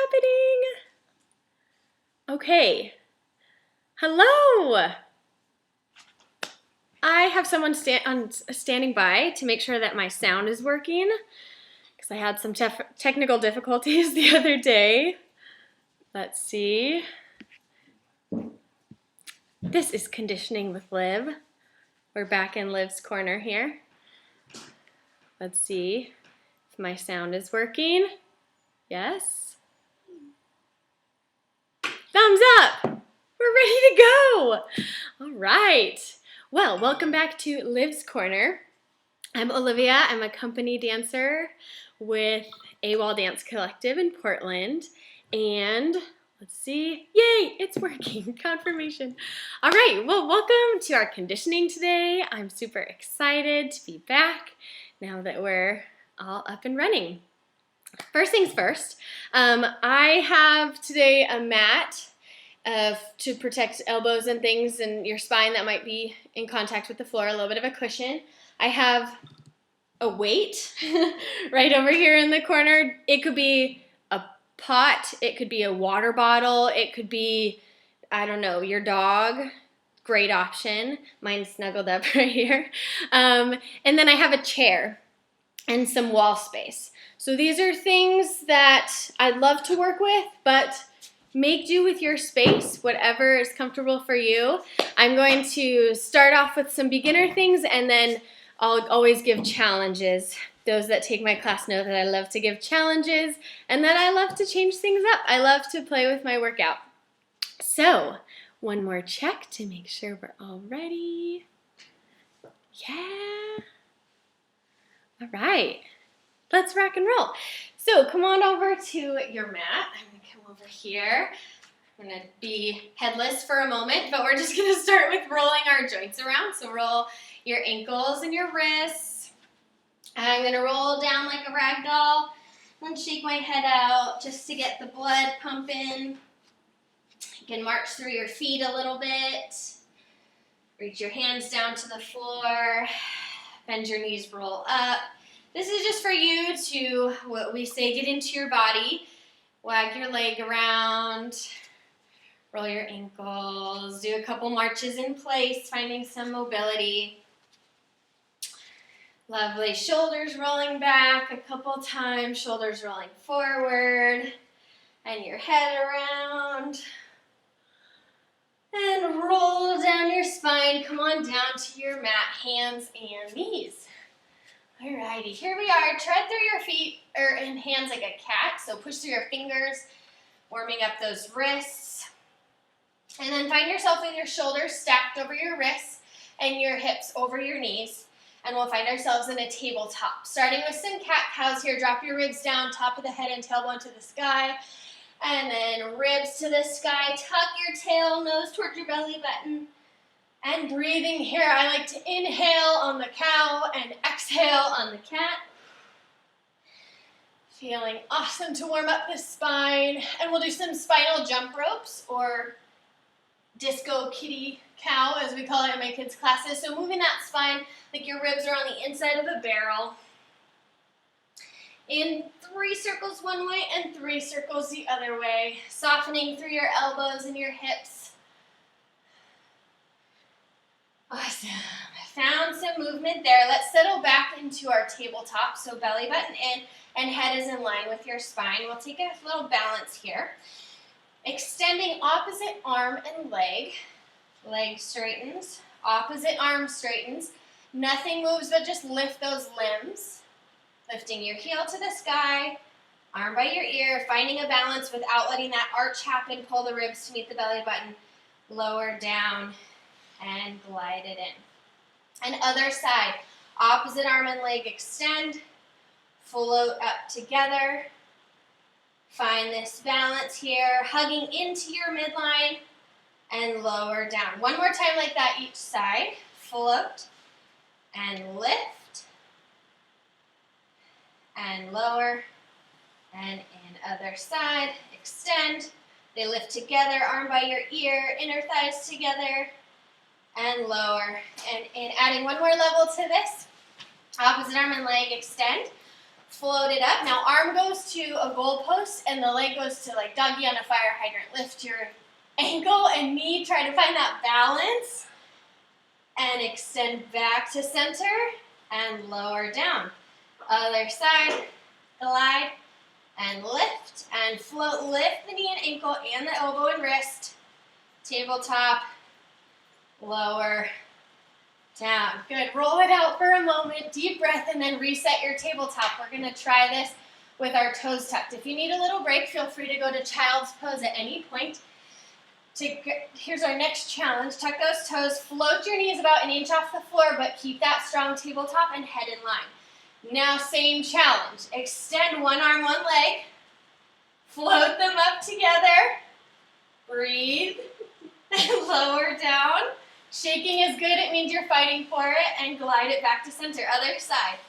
happening? Okay. Hello. I have someone standing by to make sure that my sound is working because I had some technical difficulties the other day. Let's see. This is Conditioning with Liv. We're back in Liv's corner here. Let's see if my sound is working. Yes. Thumbs up. We're ready to go. All right. Well, welcome back to Liv's Corner. I'm Olivia. I'm a company dancer with A-WOL Dance Collective in Portland. And let's see. Yay, it's working. Confirmation. All right. Well, welcome to our conditioning today. I'm super excited to be back now that we're all up and running. First things first, I have today a mat to protect elbows and things and your spine that might be in contact with the floor, a little bit of a cushion. I have a weight right over here in the corner. It could be a pot, it could be a water bottle, it could be, I don't know, your dog. Great option. Mine's snuggled up right here. And then I have a chair and some wall space. So these are things that I'd love to work with, but make do with your space, whatever is comfortable for you. I'm going to start off with some beginner things, and then I'll always give challenges. Those that take my class know that I love to give challenges, and that I love to change things up. I love to play with my workout. So, one more check to make sure we're all ready. Yeah. All right. Let's rock and roll. So come on over to your mat. I'm going to come over here. I'm going to be headless for a moment, but we're just going to start with rolling our joints around. So roll your ankles and your wrists. I'm going to roll down like a rag doll and shake my head out just to get the blood pumping. You can march through your feet a little bit. Reach your hands down to the floor. Bend your knees, roll up. This is just for you to, what we say, get into your body. Wag your leg around. Roll your ankles. Do a couple marches in place, finding some mobility. Lovely. Shoulders rolling back a couple times. Shoulders rolling forward. And your head around. And roll down your spine. Come on down to your mat, hands and knees. Alrighty, here we are. Tread through your feet and hands like a cat. So push through your fingers, warming up those wrists. And then find yourself with your shoulders stacked over your wrists and your hips over your knees. And we'll find ourselves in a tabletop. Starting with some cat-cows here. Drop your ribs down, top of the head and tailbone to the sky. And then ribs to the sky. Tuck your tail, nose towards your belly button. And breathing here, I like to inhale on the cow and exhale on the cat. Feeling awesome to warm up the spine. And we'll do some spinal jump ropes or disco kitty cow, as we call it in my kids' classes. So moving that spine like your ribs are on the inside of a barrel. In 3 circles one way and 3 circles the other way. Softening through your elbows and your hips. Awesome. Found some movement there. Let's settle back into our tabletop. So belly button in and head is in line with your spine. We'll take a little balance here. Extending opposite arm and leg. Leg straightens. Opposite arm straightens. Nothing moves but just lift those limbs. Lifting your heel to the sky. Arm by your ear. Finding a balance without letting that arch happen. Pull the ribs to meet the belly button. Lower down. And glide it in. And other side, opposite arm and leg extend, float up together. Find this balance here, hugging into your midline and lower down. One more time like that each side. Float and lift and lower and in other side. Extend. They lift together, arm by your ear, inner thighs together. And lower, and adding one more level to this. Opposite arm and leg extend. Float it up. Now arm goes to a goal post and the leg goes to like doggy on a fire hydrant. Lift your ankle and knee. Try to find that balance. And extend back to center and lower down. Other side, glide and lift and float. Lift the knee and ankle and the elbow and wrist. Tabletop, lower, down. Good. Roll it out for a moment. Deep breath and then reset your tabletop. We're going to try this with our toes tucked. If you need a little break, feel free to go to child's pose at any point. Here's our next challenge. Tuck those toes. Float your knees about an inch off the floor, but keep that strong tabletop and head in line. Now, same challenge. Extend one arm, one leg. Float them up together. Breathe. And lower down. Shaking is good. It means you're fighting for it. And glide it back to center. Other side.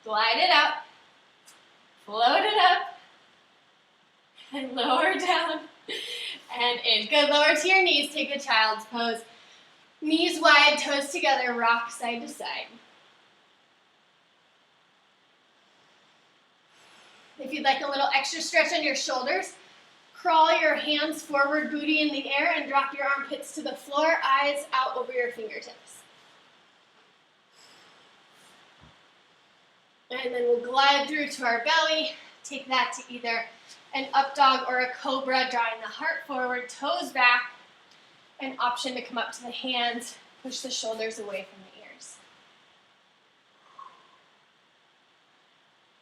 Glide it out. Float it up. And lower down. And in. Good. Lower to your knees. Take a child's pose. Knees wide, toes together. Rock side to side. If you'd like a little extra stretch on your shoulders, crawl your hands forward, booty in the air, and drop your armpits to the floor, eyes out over your fingertips. And then we'll glide through to our belly. Take that to either an up dog or a cobra, drawing the heart forward, toes back. An option to come up to the hands, push the shoulders away from the ears.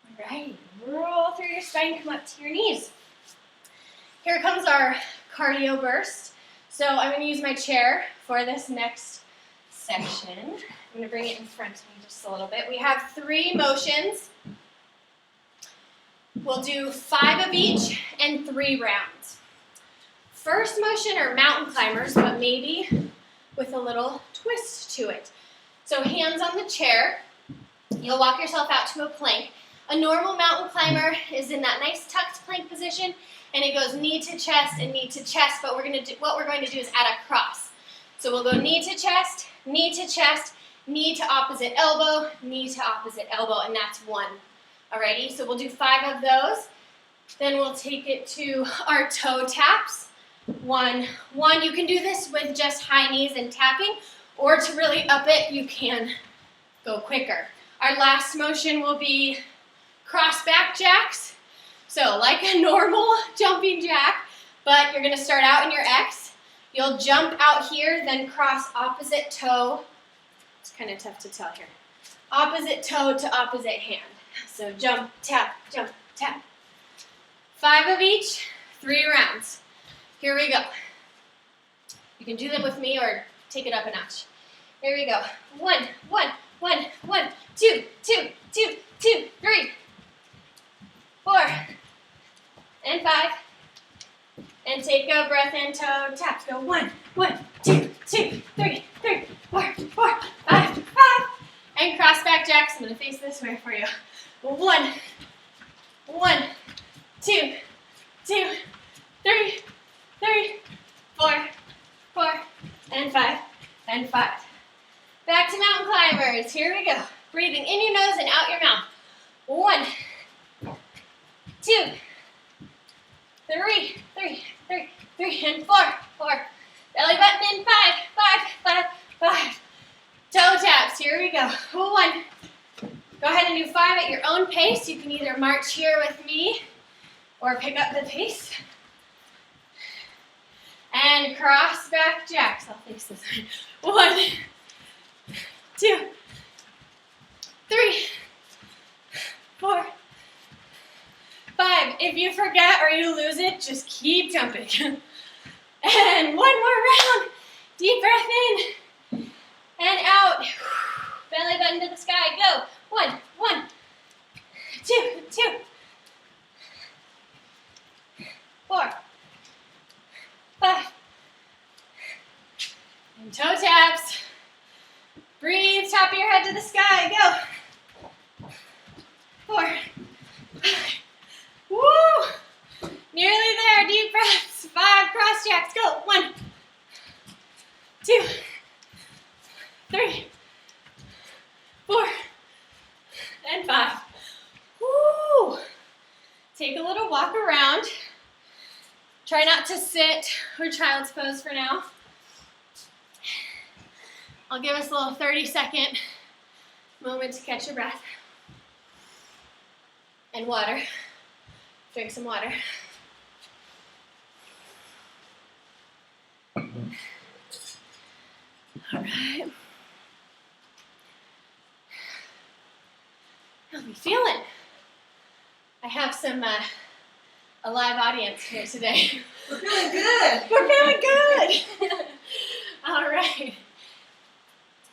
All right, roll through your spine, come up to your knees. Here comes our cardio burst. So I'm going to use my chair for this next section. I'm going to bring it in front of me just a little bit. We have 3 motions. We'll do 5 of each and 3 rounds. First motion are mountain climbers, but maybe with a little twist to it. So hands on the chair. You'll walk yourself out to a plank. A normal mountain climber is in that nice tucked plank position, and it goes knee to chest and knee to chest, but what we're going to do is add a cross. So we'll go knee to chest, knee to chest, knee to opposite elbow, and that's 1. Alrighty, so we'll do 5 of those. Then we'll take it to our toe taps. 1. You can do this with just high knees and tapping, or to really up it, you can go quicker. Our last motion will be cross back jacks. So like a normal jumping jack, but you're going to start out in your X. You'll jump out here, then cross opposite toe. It's kind of tough to tell here. Opposite toe to opposite hand. So jump, tap, jump, tap. 5 of each, 3 rounds. Here we go. You can do them with me or take it up a notch. Here we go. 1, 2, 2, 2, 2, 3, 4, and 5. And take a breath in, toe taps. Go 1, 2, 2, 3, 4, 5. And cross back jacks. I'm going to face this way for you. 1, 2, 2, 3, 4, and 5, and 5. Back to mountain climbers. Here we go. Breathing in your nose and out your mouth. 1, 2, 3, and 4. Belly button in 5. Toe taps. Here we go. 1. Go ahead and do 5 at your own pace. You can either march here with me or pick up the pace. And cross back jacks. I'll face this one. 1, 2, 3, 4, 5. If you forget or you lose it, just keep jumping. And 1 more round. Deep breath in and out. Belly button to the sky. Go. 1, 2, 4, 5. And toe taps. Breathe, top of your head to the sky. Go. 4, 5. Woo! Nearly there. Deep breaths. 5 cross jacks. Go. 1, 2, 3, 4, Try not to sit or child's pose for now. I'll give us a little 30-second moment to catch your breath. And water. Drink some water. All right. How are we feeling? I have some a live audience here today. We're feeling good. We're feeling good. All right.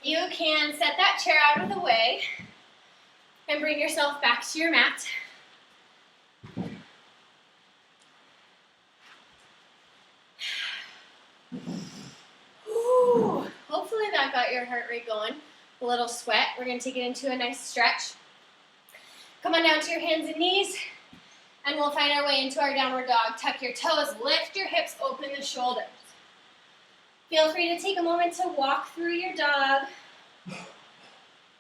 You can set that chair out of the way and bring yourself back to your mat. Ooh, hopefully that got your heart rate going. A little sweat. We're going to take it into a nice stretch. Come on down to your hands and knees, and we'll find our way into our downward dog. Tuck your toes, lift your hips, open the shoulders. Feel free to take a moment to walk through your dog,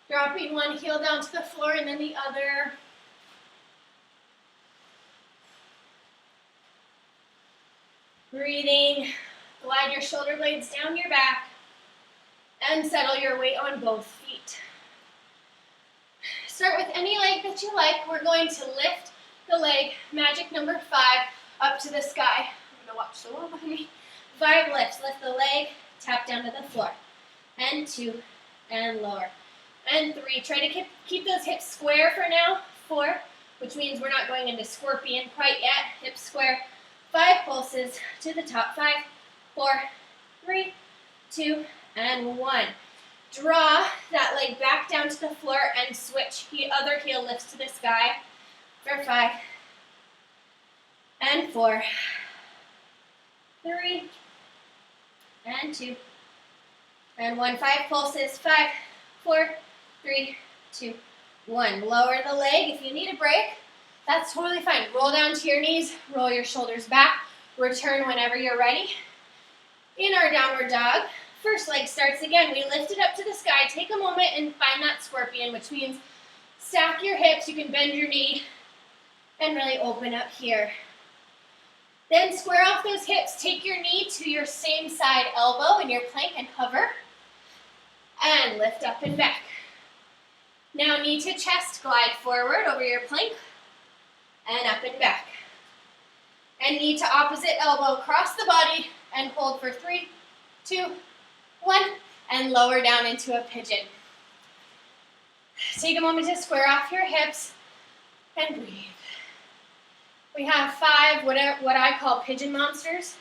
dropping one heel down to the floor and then the other. Breathing, glide your shoulder blades down your back, and settle your weight on both feet. Start with any leg that you like. We're going to lift the leg, magic number 5, up to the sky. I'm going to watch the wall behind me. 5 lifts. Lift the leg, tap down to the floor. And 2, and lower. And 3. Try to keep those hips square for now. 4, which means we're not going into scorpion quite yet. Hips square. 5 pulses to the top. 5, 4, 3, 2, and 1. Draw that leg back down to the floor and switch. The other heel lifts to the sky for 5, and 4, 3, and 2, and 1. 5 pulses. 5, 4, 3, 2, 1. Lower the leg. If you need a break, that's totally fine. Roll down to your knees. Roll your shoulders back. Return whenever you're ready. In our downward dog, first leg starts again. We lift it up to the sky. Take a moment and find that scorpion, which means stack your hips. You can bend your knee and really open up here. Then square off those hips. Take your knee to your same side elbow in your plank and hover. And lift up and back. Now knee to chest, glide forward over your plank and up and back. And knee to opposite elbow, cross the body and hold for 3, 2, 1, and lower down into a pigeon. Take a moment to square off your hips and breathe. We have 5 what I call pigeon monsters.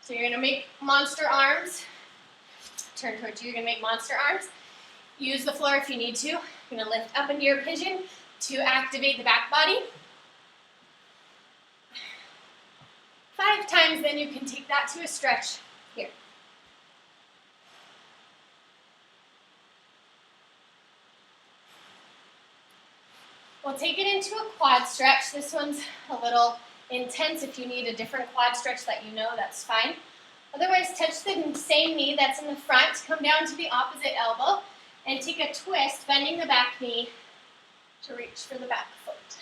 So you're going to make monster arms. Turn towards you, you're going to make monster arms. Use the floor if you need to. You're going to lift up into your pigeon to activate the back body. 5 times, then you can take that to a stretch here. We'll take it into a quad stretch. This one's a little intense. If you need a different quad stretch that you know, that's fine. Otherwise, touch the same knee that's in the front. Come down to the opposite elbow and take a twist, bending the back knee to reach for the back foot.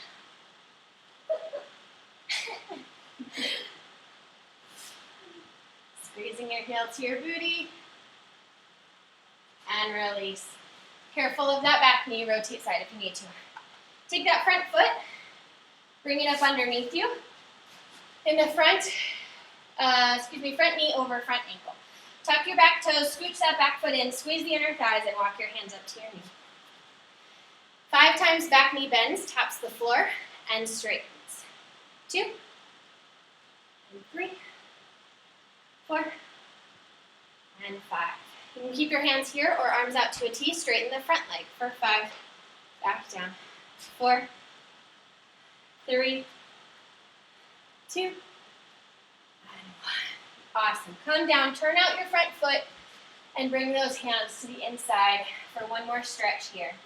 Squeezing your heel to your booty. And release. Careful of that back knee. Rotate side if you need to. Take that front foot, bring it up underneath you. In the front knee over front ankle. Tuck your back toes, scooch that back foot in, squeeze the inner thighs, and walk your hands up to your knee. 5 times back knee bends, taps the floor, and straightens. 2, and 3, 4, and 5. You can keep your hands here or arms out to a T, straighten the front leg for 5, back down. 4, 3, 2, and 1. Awesome. Come down, turn out your front foot, and bring those hands to the inside for one more stretch here.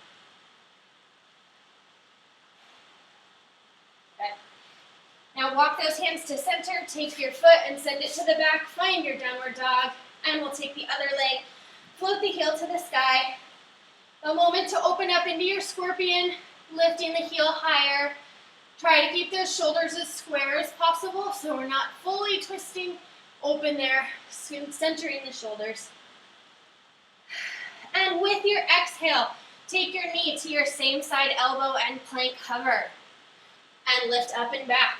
Good. Now walk those hands to center, take your foot and send it to the back, find your downward dog, and we'll take the other leg, float the heel to the sky. A moment to open up into your scorpion, lifting the heel higher, Try to keep those shoulders as square as possible so we're not fully twisting open there, centering the shoulders. And with your exhale, take your knee to your same side elbow and plank hover. And lift up and back.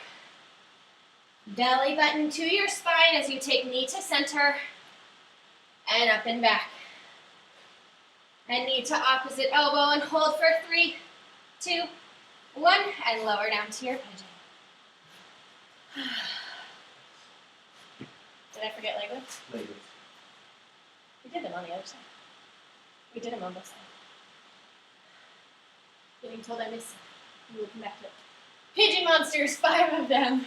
Belly button to your spine as you take knee to center and up and back. And knee to opposite elbow and hold for 3, 2, 1, and lower down to your pigeon. Did I forget leg lifts? Leg lifts. We did them on the other side. We did them on both sides. Getting told I missed some. We will come back to it. Pigeon monsters, 5 of them.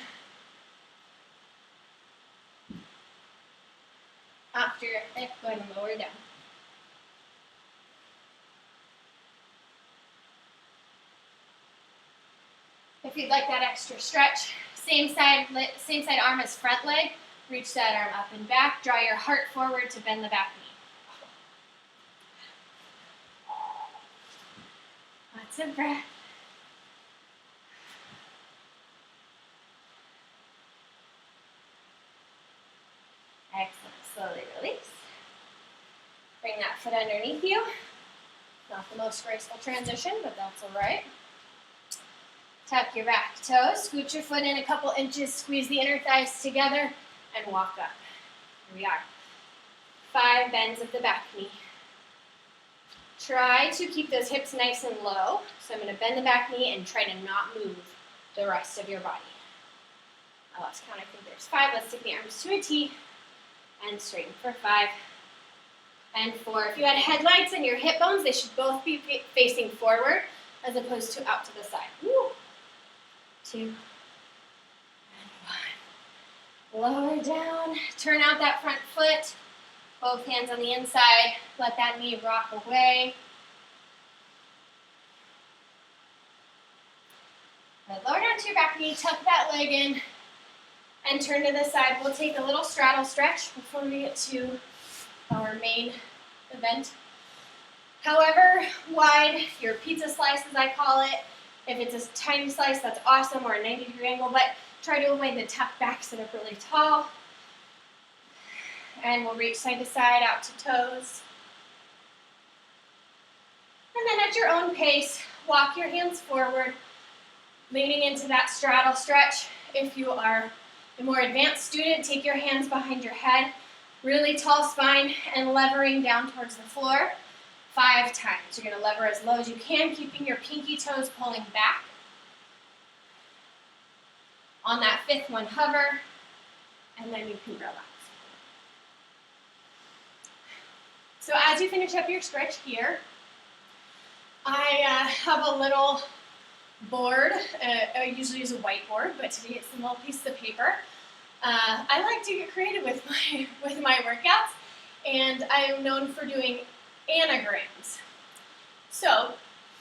After your hip, go ahead and lower down. If you'd like that extra stretch, same side arm as front leg. Reach that arm up and back. Draw your heart forward to bend the back knee. Lots of breath. Excellent. Slowly release. Bring that foot underneath you. Not the most graceful transition, but that's all right. Tuck your back toes. Scoot your foot in a couple inches. Squeeze the inner thighs together and walk up. Here we are. 5 bends of the back knee. Try to keep those hips nice and low. So I'm going to bend the back knee and try to not move the rest of your body. Now let's count. I think there's 5. Let's take the arms to a T and straighten for 5 and 4. If you had headlights in your hip bones, they should both be facing forward as opposed to out to the side. Woo. 2 and 1. Lower down. Turn out that front foot. Both hands on the inside. Let that knee rock away. Lower down to your back knee. Tuck that leg in. And turn to the side. We'll take a little straddle stretch before we get to our main event. However wide your pizza slice, as I call it, if it's a tiny slice, that's awesome, or a 90-degree angle, but try to avoid the tuck back, sit up really tall. And we'll reach side to side, out to toes. And then at your own pace, walk your hands forward, leaning into that straddle stretch. If you are a more advanced student, take your hands behind your head, really tall spine, and levering down towards the floor 5 times. You're going to lever as low as you can, keeping your pinky toes pulling back. On that 5th one, hover, and then you can relax. So as you finish up your stretch here, I have a little board. I usually use a whiteboard, but today it's a little piece of paper. I like to get creative with my workouts, and I am known for doing anagrams. So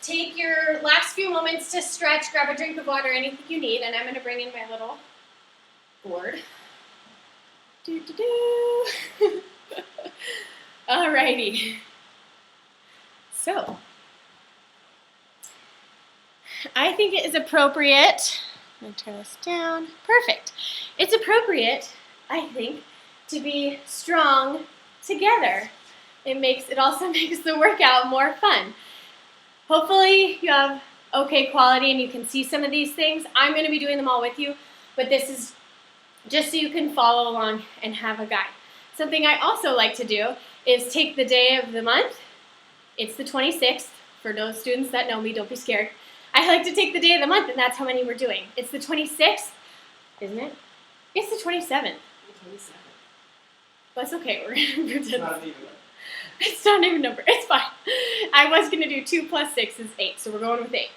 take your last few moments to stretch, grab a drink of water, anything you need, and I'm going to bring in my little board. Alrighty. So, I think it is appropriate. I'm going to turn this down. Perfect. It's appropriate, I think, to be strong together. It also makes the workout more fun. Hopefully you have okay quality and you can see some of these things. I'm going to be doing them all with you, but this is just so you can follow along and have a guide. Something I also like to do is take the day of the month. It's the 26th. For those students that know me, don't be scared. I like to take the day of the month, and that's how many we're doing. It's the 26th, isn't it? It's the 27th. The 27th. That's okay. We're going to pretend. It's not an even number. It's not an even number. It's fine. I was going to do 2 plus 6 is 8, so we're going with 8.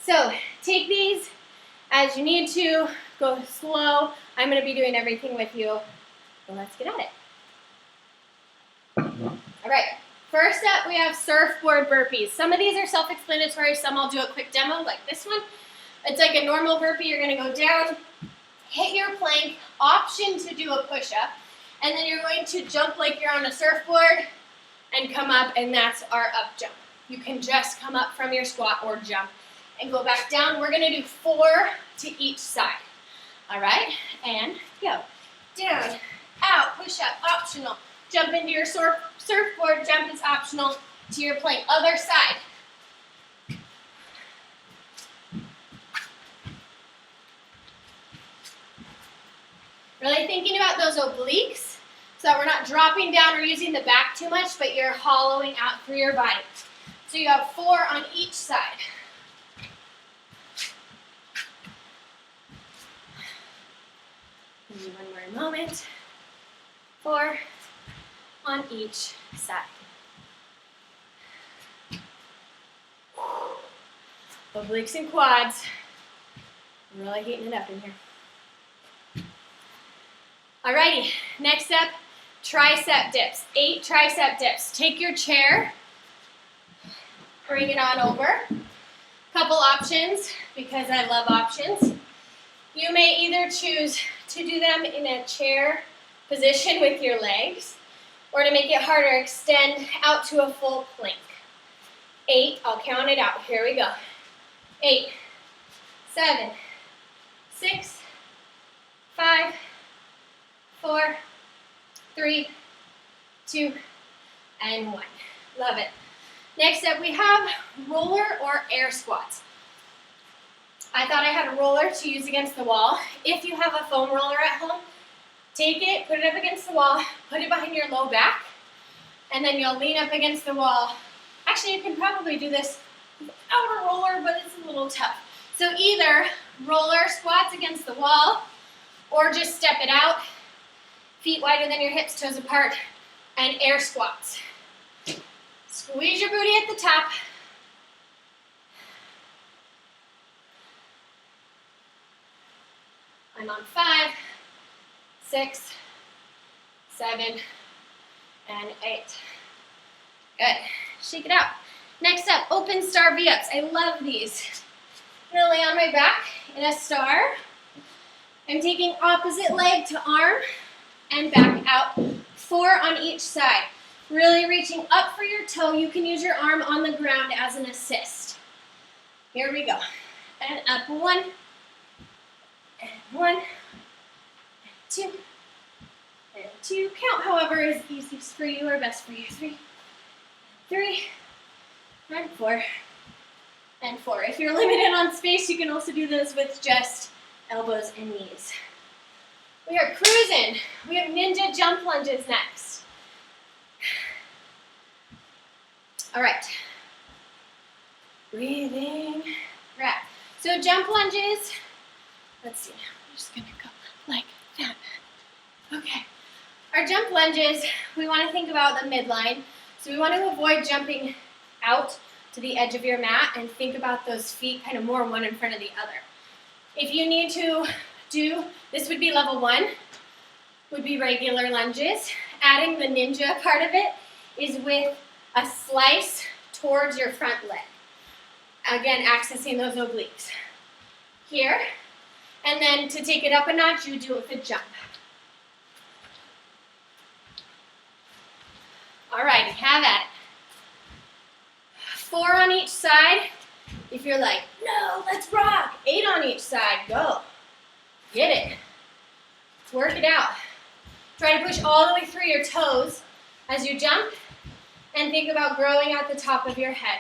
So take these as you need to. Go slow. I'm going to be doing everything with you. So let's get at it. All right. First up, we have surfboard burpees. Some of these are self-explanatory. Some I'll do a quick demo, like this one. It's like a normal burpee. You're going to go down, hit your plank, option to do a push-up, and then you're going to jump like you're on a surfboard and come up, and that's our up jump. You can just come up from your squat or jump and go back down. We're going to do 4 to each side. All right, and go. Down, out, push up, optional. Jump into your surfboard, jump is optional to your plank. Other side. Really thinking about those obliques so that we're not dropping down or using the back too much, but you're hollowing out through your body. So you have 4 on each side. Give me one more moment. 4 on each side. Obliques and quads. I'm really heating it up in here. Alrighty, next up, tricep dips. 8 tricep dips. Take your chair, bring it on over. Couple options, because I love options. You may either choose to do them in a chair position with your legs, or to make it harder, extend out to a full plank. 8, I'll count it out. Here we go. 8, 7, 6, 5, 4, 3, 2, and 1. Love it. Next up, we have roller or air squats. I thought I had a roller to use against the wall. If you have a foam roller at home, take it, put it up against the wall, put it behind your low back, and then you'll lean up against the wall. Actually, you can probably do this without a roller, but it's a little tough. So either roller squats against the wall, or just step it out, feet wider than your hips, toes apart, and air squats. Squeeze your booty at the top. I'm on 5, 6, 7, and 8. Good. Shake it out. Next up, open star V-ups. I love these. I'm going to lay on my back in a star. I'm taking opposite leg to arm and back out. 4 on each side. Really reaching up for your toe. You can use your arm on the ground as an assist. Here we go. And up 1, and 1, and 2, and 2. Count however is easiest for you or best for you. 3, 3, and 4, and 4. If you're limited on space, you can also do this with just elbows and knees. We are cruising. We have ninja jump lunges next. All right. Breathing. Right. So jump lunges. Let's see. I'm just going to go like that. Okay. Our jump lunges, we want to think about the midline. So we want to avoid jumping out to the edge of your mat and think about those feet kind of more one in front of the other. If you need to do, this would be level 1, would be regular lunges. Adding the ninja part of it is with a slice towards your front leg. Again, accessing those obliques. Here, and then to take it up a notch, you do it with a jump. All right, have at it. 4 on each side. If you're like, no, let's rock. 8 on each side, go. Get it. Work it out. Try to push all the way through your toes as you jump, and think about growing out the top of your head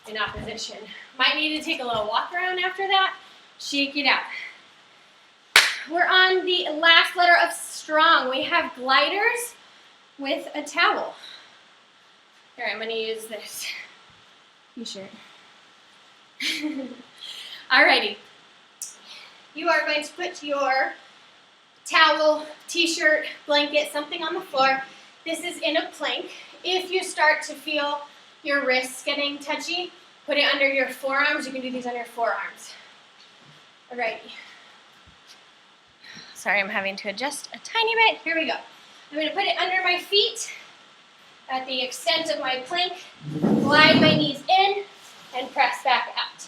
in opposition. Might need to take a little walk around after that. Shake it out. We're on the last letter of strong. We have gliders with a towel. Here, I'm going to use this t-shirt. Alrighty. You are going to put your towel, t-shirt, blanket, something on the floor. This is in a plank. If you start to feel your wrists getting touchy, put it under your forearms. You can do these on your forearms. Alrighty. Sorry, I'm having to adjust a tiny bit. Here we go. I'm going to put it under my feet at the extent of my plank. Glide my knees in and press back out.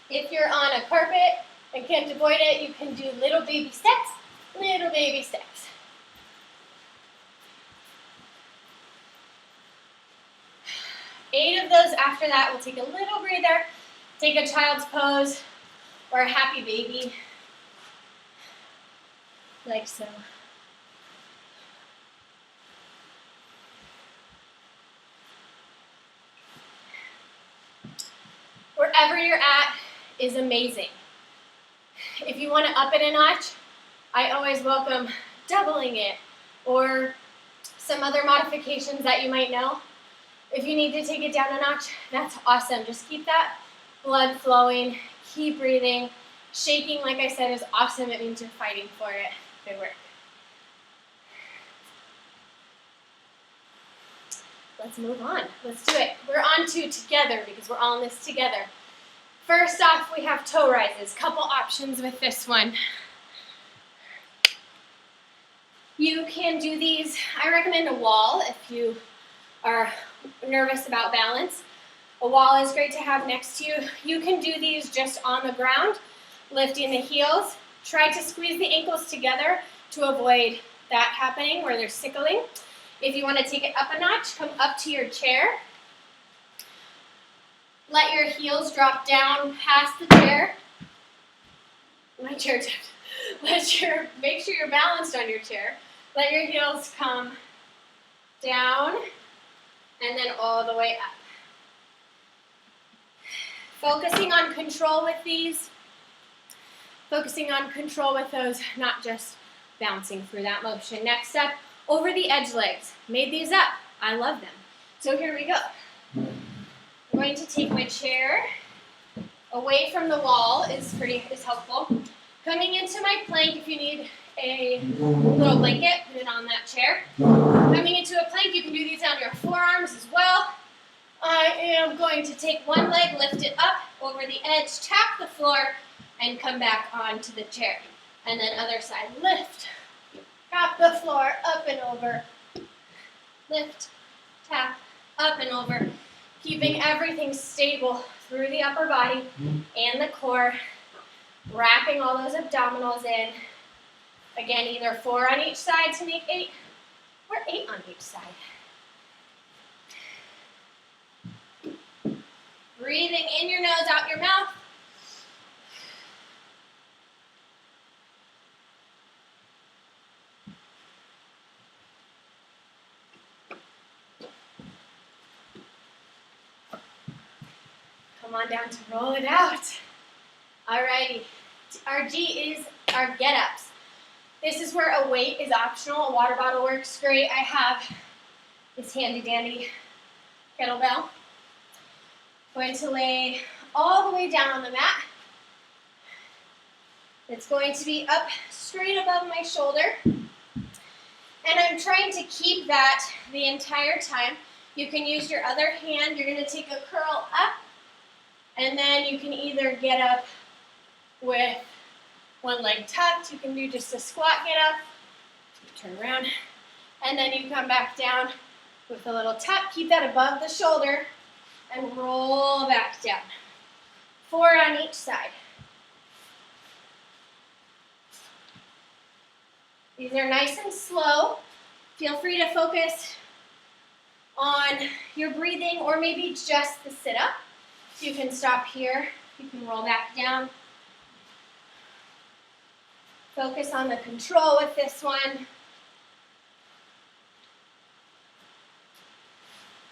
If you're on a carpet and can't avoid it, you can do little baby steps, little baby steps. 8 of those. After that, we'll take a little breather, take a child's pose or a happy baby, like so. Wherever you're at is amazing. If you want to up it a notch, I always welcome doubling it or some other modifications that you might know. If you need to take it down a notch, that's awesome. Just keep that blood flowing, keep breathing. Shaking, like I said, is awesome. It means you're fighting for it. Good work. Let's move on. Let's do it. We're on to together because we're all in this together. First off, we have toe rises. Couple options with this one. You can do these. I recommend a wall if you are nervous about balance. A wall is great to have next to you. You can do these just on the ground, lifting the heels. Try to squeeze the ankles together to avoid that happening where they're sickling. If you want to take it up a notch, come up to your chair. Let your heels drop down past the chair. My chair tipped. Make sure you're balanced on your chair. Let your heels come down and then all the way up. Focusing on control with these. Focusing on control with those, not just bouncing through that motion. Next up, over the edge legs. Made these up. I love them. So here we go. I'm going to take my chair away from the wall is helpful. Coming into my plank, if you need a little blanket, put it on that chair. Coming into a plank, you can do these on your forearms as well. I am going to take one leg, lift it up over the edge, tap the floor, and come back onto the chair. And then other side, lift, tap the floor, up and over, lift, tap, up and over. Keeping everything stable through the upper body and the core, wrapping all those abdominals in. Again, either 4 on each side to make 8, or 8 on each side. Breathing in your nose, out your mouth. Come on down to roll it out. Alrighty, our G is our get-ups. This is where a weight is optional. A water bottle works great. I have this handy-dandy kettlebell. Going to lay all the way down on the mat. It's going to be up straight above my shoulder. And I'm trying to keep that the entire time. You can use your other hand. You're going to take a curl up. And then you can either get up with one leg tucked. You can do just a squat get up. Turn around. And then you come back down with a little tap. Keep that above the shoulder. And roll back down. 4 on each side. These are nice and slow. Feel free to focus on your breathing or maybe just the sit-up. You can stop here. You can roll back down. Focus on the control with this one.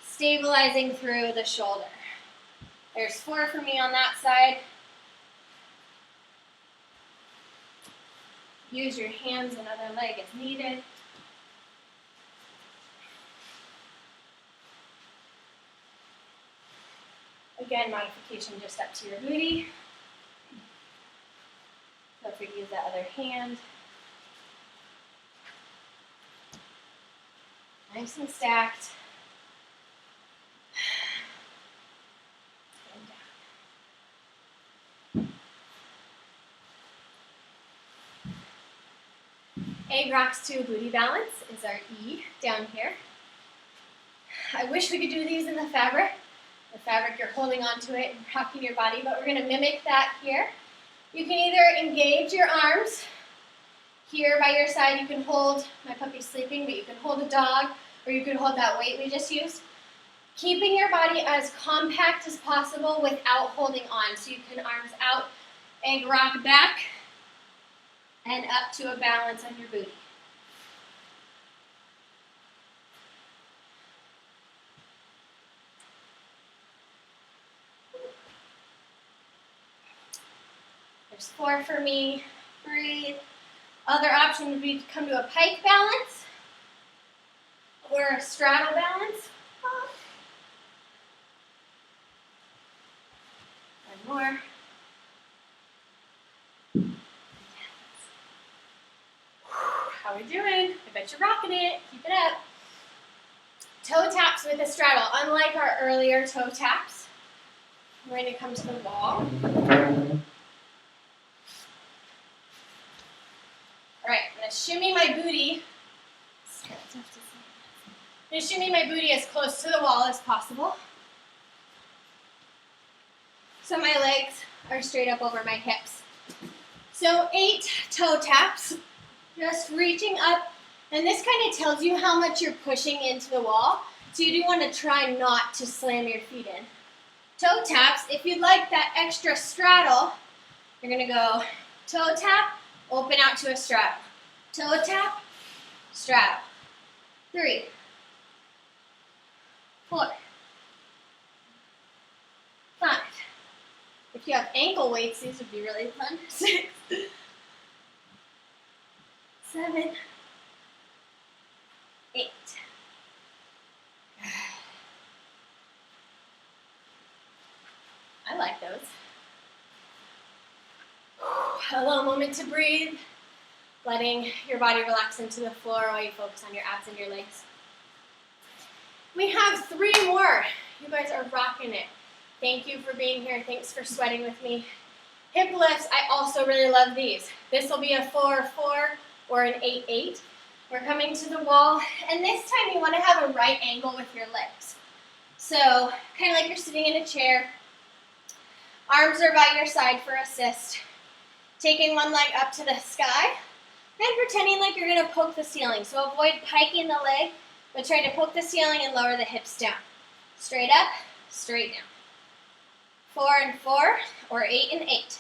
Stabilizing through the shoulder. There's 4 for me on that side. Use your hands and other leg if needed. Again, modification just up to your booty. Feel free to use that other hand. Nice and stacked. A rocks to booty balance is our E down here. I wish we could do these in the fabric. The fabric, you're holding onto it and rocking your body, but we're going to mimic that here. You can either engage your arms. Here by your side, you can hold, my puppy's sleeping, but you can hold a dog, or you can hold that weight we just used. Keeping your body as compact as possible without holding on. So you can arms out, egg rock back, and up to a balance on your booty. There's 4 for me. Breathe. Other option would be to come to a pike balance or a straddle balance. And more. How are we doing? I bet you're rocking it. Keep it up. Toe taps with a straddle. Unlike our earlier toe taps, we're going to come to the wall. All right, I'm going to shimmy my booty. I'm going to shimmy my booty as close to the wall as possible. So my legs are straight up over my hips. So 8 toe taps, just reaching up. And this kind of tells you how much you're pushing into the wall. So you do want to try not to slam your feet in. Toe taps, if you'd like that extra straddle, you're going to go toe tap, open out to a straddle. Toe tap, straddle. 3, 4, 5. If you have ankle weights, these would be really fun. 6, 7, 8. I like those. A little moment to breathe, letting your body relax into the floor while you focus on your abs and your legs. We have 3 more. You guys are rocking it. Thank you for being here. Thanks for sweating with me. Hip lifts, I also really love these. This will be a 4-4 or an 8-8. We're coming to the wall, and this time you want to have a right angle with your legs. So, kind of like you're sitting in a chair. Arms are by your side for assist. Taking one leg up to the sky, and pretending like you're going to poke the ceiling. So avoid piking the leg, but try to poke the ceiling and lower the hips down. Straight up, straight down. 4 and 4, or 8 and 8.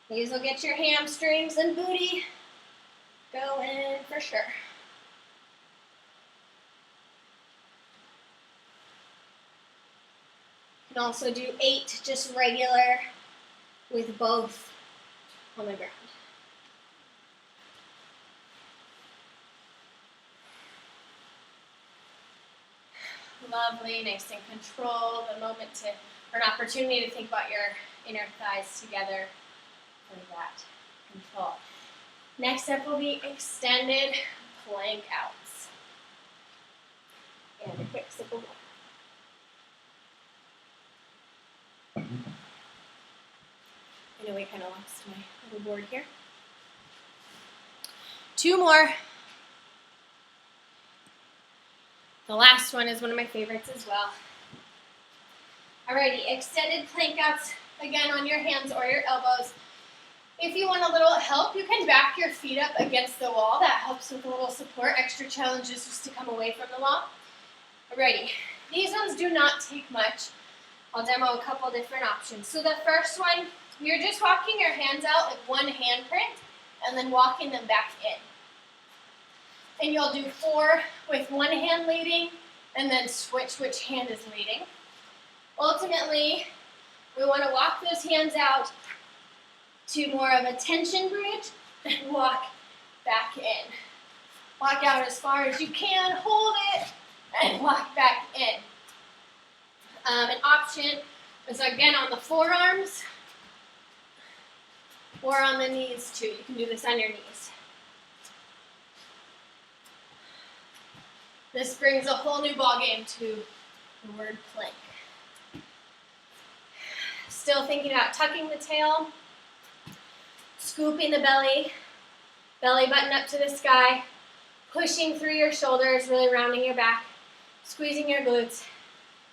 These will get your hamstrings and booty going for sure. You can also do 8 just regular with both on the ground. Lovely, nice and controlled. A moment to, or an opportunity to think about your inner thighs together for that control. Next up will be extended plank outs. And a quick sip of water. I know we kind of lost my little board here. 2 more. The last one is one of my favorites as well. Alrighty, extended plank outs, again on your hands or your elbows. If you want a little help, you can back your feet up against the wall. That helps with a little support. Extra challenges just to come away from the wall. Alrighty, these ones do not take much. I'll demo a couple different options. So the first one, you're just walking your hands out like one handprint and then walking them back in. And you'll do 4 with one hand leading and then switch which hand is leading. Ultimately, we want to walk those hands out to more of a tension bridge and walk back in. Walk out as far as you can, hold it, and walk back in. An option is again on the forearms or on the knees too. You can do this on your knees. This brings a whole new ballgame to the word plank. Still thinking about tucking the tail, scooping the belly, belly button up to the sky, pushing through your shoulders, really rounding your back, squeezing your glutes,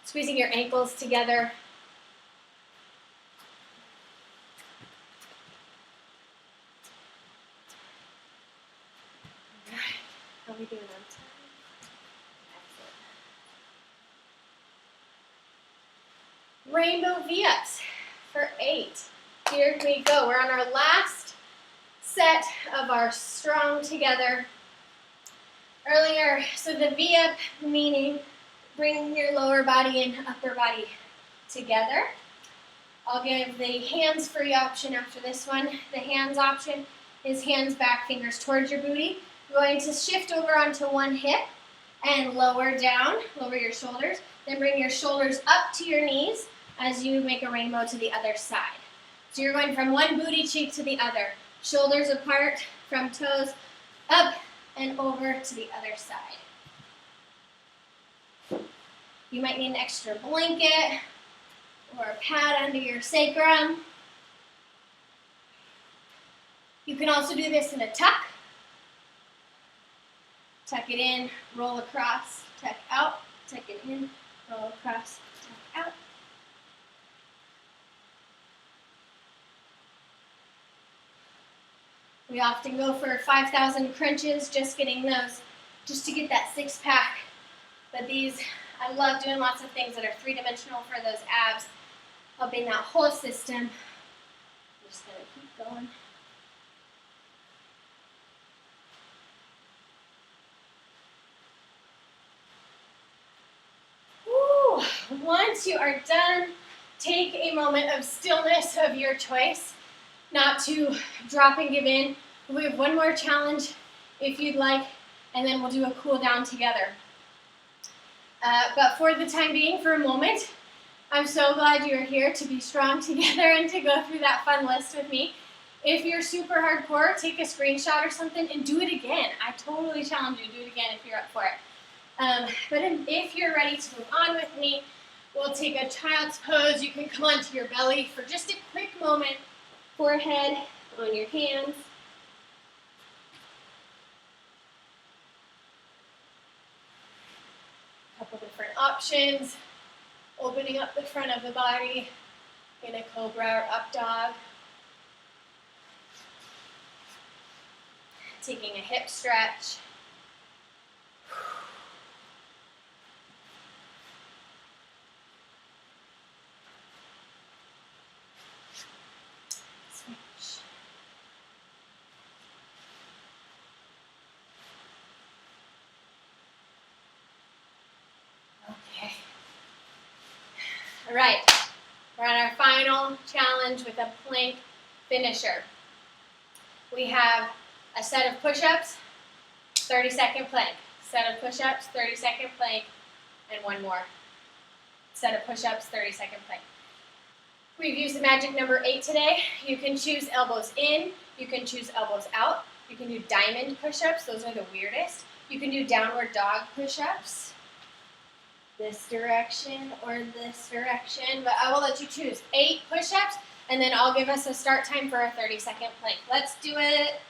squeezing your ankles together. All right, how are we doing on time? Excellent. rainbow V-ups for 8. Here we go. We're on our last set of our strong together earlier. So the V-up meaning bring your lower body and upper body together. I'll give the hands free option after this one. The hands option is hands back, fingers towards your booty. You're going to shift over onto one hip and lower down, lower your shoulders. Then bring your shoulders up to your knees as you make a rainbow to the other side. So you're going from one booty cheek to the other. Shoulders apart from toes, up and over to the other side. You might need an extra blanket or a pad under your sacrum. You can also do this in a tuck. Tuck it in, roll across, tuck out, tuck it in, roll across, tuck out. We often go for 5,000 crunches, just getting those, just to get that six-pack. But these, I love doing lots of things that are three-dimensional for those abs, helping that whole system. I'm just going to keep going. Woo. Once you are done, take a moment of stillness of your choice, not to drop and give in. We have one more challenge if you'd like, and then we'll do a cool down together. But for the time being, for a moment, I'm so glad you're here to be strong together and to go through that fun list with me. If you're super hardcore, take a screenshot or something and do it again. I totally challenge you to do it again if you're up for it. But if you're ready to move on with me, we'll take a child's pose. You can come onto your belly for just a quick moment. Forehead on your hands. Couple different options. Opening up the front of the body in a cobra or up dog. Taking a hip stretch. Switch. Okay. All right. We're on our final challenge with a plank finisher. We have a set of push-ups, 30-second plank. Set of push-ups, 30-second plank, and one more. Set of push-ups, 30-second plank. We've used the magic number 8 today. You can choose elbows in, you can choose elbows out, you can do diamond push-ups, those are the weirdest. You can do downward dog push-ups, this direction or this direction, but I will let you choose 8 push-ups, and then I'll give us a start time for a 30-second plank. Let's do it.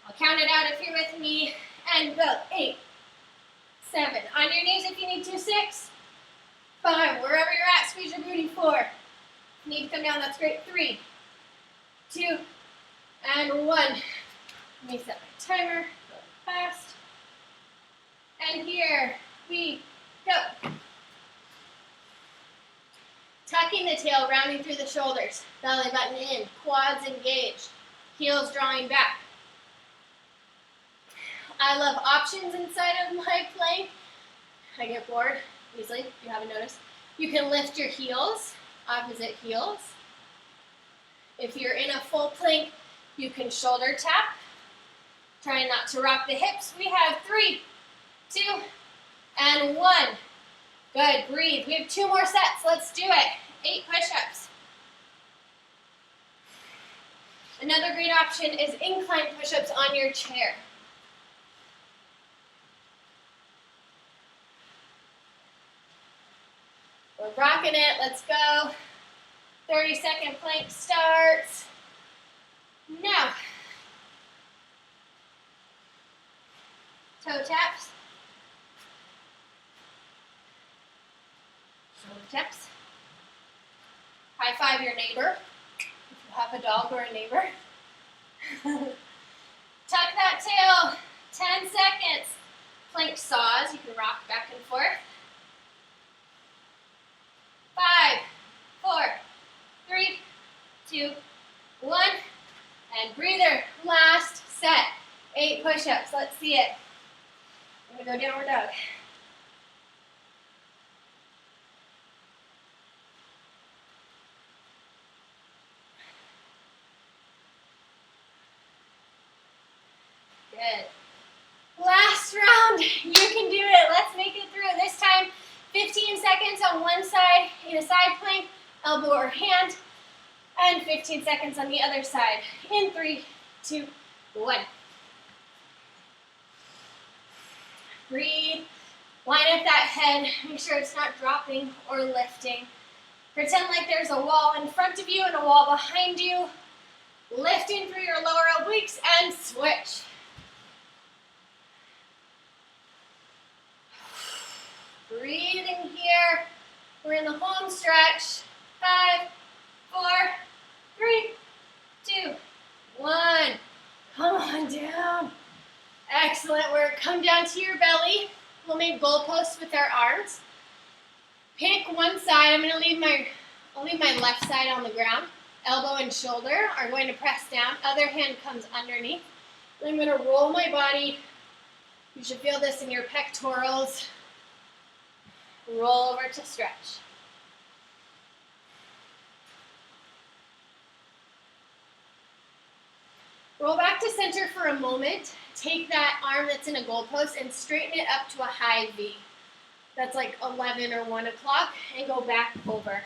I'll count it out if you're with me, and go. 8, 7, on your knees if you need to, 6, 5, wherever you're at, squeeze your booty, 4, need to come down, that's great, 3, 2, and 1. Let me set my timer, go fast, and here we go. Tucking the tail, rounding through the shoulders, belly button in, quads engaged, heels drawing back. I love options inside of my plank. I get bored easily, if you haven't noticed. You can lift your heels, opposite heels. If you're in a full plank, you can shoulder tap. Trying not to rock the hips. We have 3, 2, and 1. Good, breathe. We have 2 more sets, let's do it. 8 push-ups. Another great option is incline push-ups on your chair. We're rocking it, let's go. 30-second plank starts now. Toe taps. Shoulder taps. High five your neighbor, if you have a dog or a neighbor. Tuck that tail, 10 seconds. Plank saws, you can rock back and forth. 5, push-ups. Let's see it. I'm going to go downward dog. Good. Last round. You can do it. Let's make it through. This time, 15 seconds on one side in a side plank, elbow or hand, and 15 seconds on the other side. In 3, 2, 1. Breathe. Line up that head. Make sure it's not dropping or lifting. Pretend like there's a wall in front of you and a wall behind you. Lifting through your lower obliques and switch. Breathing here. We're in the home stretch. 5, 4, 3, 2, 1. Come on down. Excellent work. Come down to your belly. We'll make goalposts with our arms. Pick one side. I'm going to leave my left side on the ground. Elbow and shoulder are going to press down. Other hand comes underneath. I'm going to roll my body. You should feel this in your pectorals. Roll over to stretch. Roll back to center for a moment. Take that arm that's in a goalpost and straighten it up to a high V. That's like 11 or 1 o'clock, and go back over.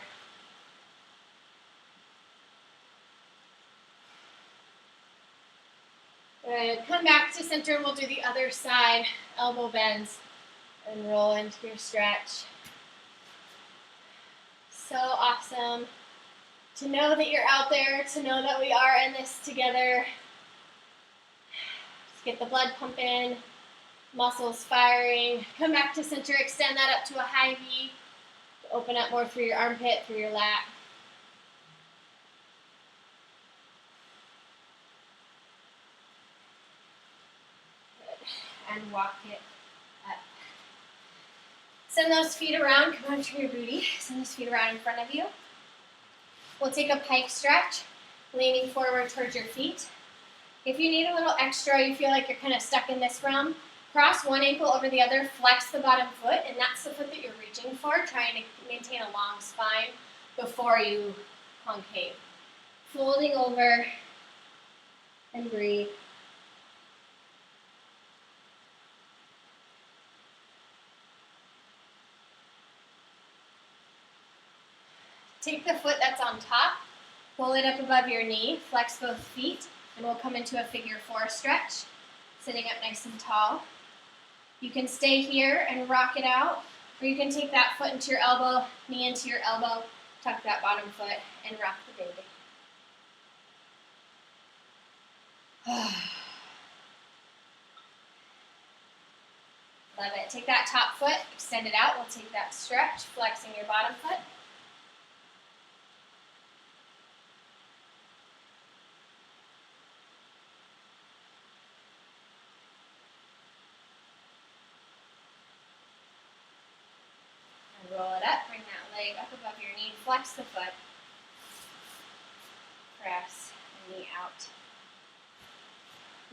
Good. Come back to center and we'll do the other side. Elbow bends and roll into your stretch. So awesome to know that you're out there, to know that we are in this together. Just get the blood pumping, muscles firing. Come back to center, extend that up to a high V. Open up more through your armpit, through your lat. Good. And walk it up. Send those feet around. Come onto your booty. Send those feet around in front of you. We'll take a pike stretch, leaning forward towards your feet. If you need a little extra, you feel like you're kind of stuck in this realm, cross one ankle over the other, flex the bottom foot, and that's the foot that you're reaching for, trying to maintain a long spine before you concave. Folding over and breathe. Take the foot that's on top, pull it up above your knee, flex both feet, and we'll come into a figure 4 stretch, sitting up nice and tall. You can stay here and rock it out, or you can take that foot into your elbow, knee into your elbow, tuck that bottom foot, and rock the baby. Love it. Take that top foot, extend it out. We'll take that stretch, flexing your bottom foot. Roll it up, bring that leg up above your knee, flex the foot, press the knee out,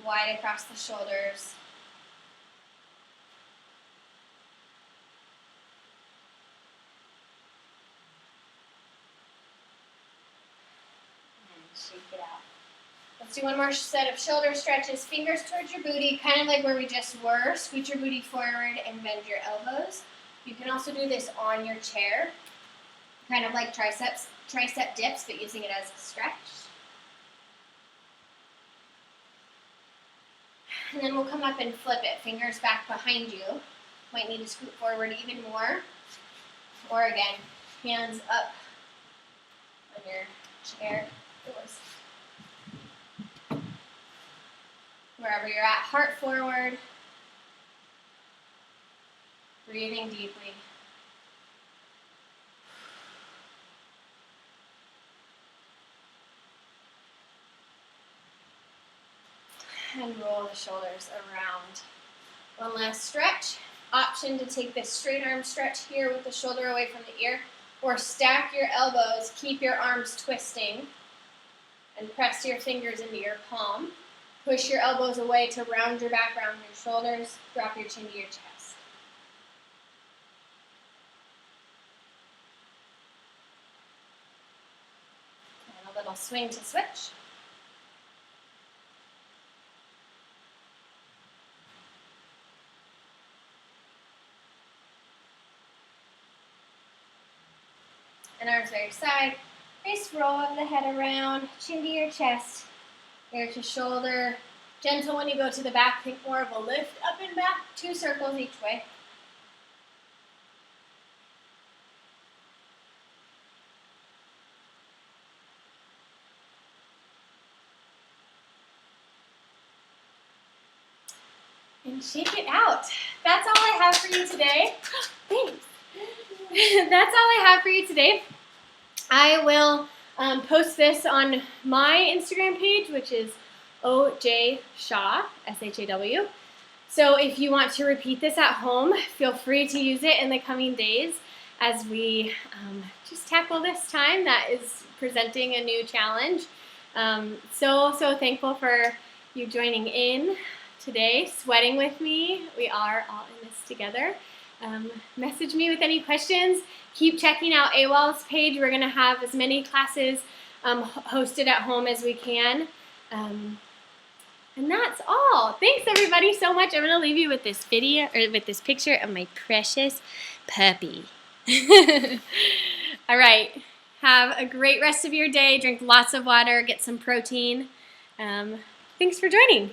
wide across the shoulders, and shake it out. Let's do one more set of shoulder stretches, fingers towards your booty, kind of like where we just were. Scoot your booty forward and bend your elbows. You can also do this on your chair, kind of like tricep dips, but using it as a stretch. And then we'll come up and flip it, fingers back behind you. Might need to scoot forward even more. Or again, hands up on your chair. Wherever you're at, heart forward. Breathing deeply. And roll the shoulders around. One last stretch. Option to take this straight arm stretch here with the shoulder away from the ear, or stack your elbows, keep your arms twisting, and press your fingers into your palm. Push your elbows away to round your back, round your shoulders. Drop your chin to your chest. And a little swing to switch. And arms by your side. Nice roll of the head around, chin to your chest, ear to shoulder. Gentle when you go to the back, think more of a lift up and back, 2 circles each way. And shake it out. That's all I have for you today. Thanks. That's all I have for you today. I will post this on my Instagram page, which is OJ Shaw, S-H-A-W. So if you want to repeat this at home, feel free to use it in the coming days as we just tackle this time that is presenting a new challenge. So thankful for you joining in today, sweating with me. We are all in this together. Message me with any questions. Keep checking out A-WOL's page. We're going to have as many classes hosted at home as we can. And that's all. Thanks everybody so much. I'm going to leave you with this video, or with this picture of my precious puppy. All right. Have a great rest of your day. Drink lots of water. Get some protein. Thanks for joining.